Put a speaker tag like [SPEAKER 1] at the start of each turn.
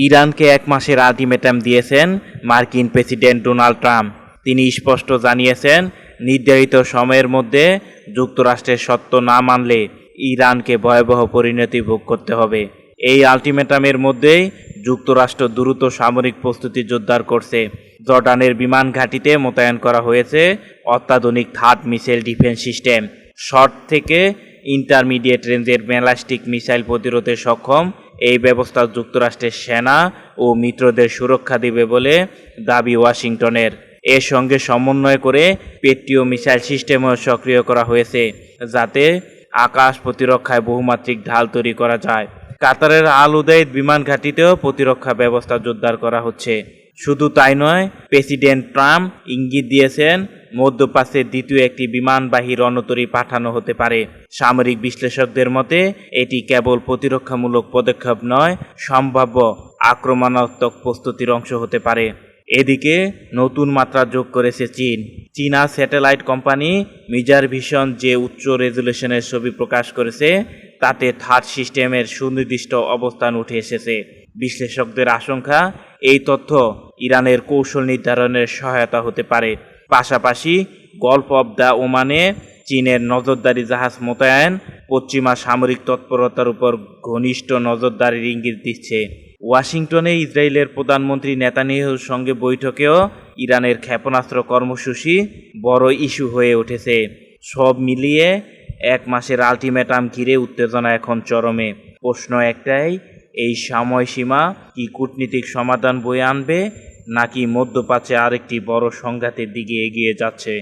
[SPEAKER 1] ইরানকে 1 মাসের আলটিমেটাম দিয়েছেন মার্কিন প্রেসিডেন্ট ডোনাল্ড ট্রাম্প। তিনি স্পষ্ট জানিয়েছেন, নির্ধারিত সময়ের মধ্যে যুক্তরাষ্ট্রের শর্ত না মানলে ইরানকে ভয়াবহ পরিণতি ভোগ করতে হবে। এই আলটিমেটামের মধ্যেই যুক্তরাষ্ট্র দ্রুত সামরিক প্রস্তুতি জোরদার করছে। জর্ডানের বিমান ঘাঁটিতে মোতায়েন করা হয়েছে অত্যাধুনিক third missile defence system. Short থেকে ইন্টারমিডিয়েট রেঞ্জের ব্যালিস্টিক মিসাইল প্রতিরোধে সক্ষম এই ব্যবস্থা যুক্তরাষ্ট্রের সেনা ও মিত্রদের সুরক্ষা দেবে বলে দাবি ওয়াশিংটনের। এর সঙ্গে সমন্বয় করে পেট্রিয়ট মিসাইল সিস্টেমও সক্রিয় করা হয়েছে, যাতে আকাশ প্রতিরক্ষায় বহুমাত্রিক ঢাল তৈরি করা যায়। কাতারের আল উদেইদ বিমান ঘাঁটিতেও প্রতিরক্ষা ব্যবস্থা জোরদার করা হচ্ছে। শুধু তাই নয়, প্রেসিডেন্ট ট্রাম্প ইঙ্গিত দিয়েছেন মধ্যপ্রাচ্যের দ্বিতীয় একটি বিমানবাহী রণতরী পাঠানো হতে পারে। সামরিক বিশ্লেষকদের মতে এটি কেবল প্রতিরক্ষামূলক পদক্ষেপ নয়, সম্ভাব্য আক্রমণাত্মক প্রস্তুতির অংশ হতে পারে। এদিকে নতুন মাত্রা যোগ করেছে চীন। চীনা স্যাটেলাইট কোম্পানি মিজার ভিশন যে উচ্চ রেজুলেশনের ছবি প্রকাশ করেছে, তাতে থার্ড সিস্টেমের সুনির্দিষ্ট অবস্থান উঠে এসেছে। বিশ্লেষকদের আশঙ্কা, এই তথ্য ইরানের কৌশল নির্ধারণের সহায়তা হতে পারে। পাশাপাশি গলফ অব দ্য ওমানে চীনের নজরদারি জাহাজ মোতায়েন পশ্চিমা সামরিক তৎপরতার উপর ঘনিষ্ঠ নজরদারির ইঙ্গিত দিচ্ছে। ওয়াশিংটনে ইসরায়েলের প্রধানমন্ত্রী নেতানিয়াহুর সঙ্গে বৈঠকেও ইরানের ক্ষেপণাস্ত্র কর্মসূচি বড় ইস্যু হয়ে উঠেছে। সব মিলিয়ে 1 মাসের আলটিমেটাম ঘিরে উত্তেজনা এখন চরমে। প্রশ্ন একটাই, এই সময়সীমা কি কূটনীতিক সমাধান বয়ে আনবে, নাকি মধ্যপ্রাচ্যে আরেকটি বড় সংঘাতের দিকে এগিয়ে যাচ্ছে?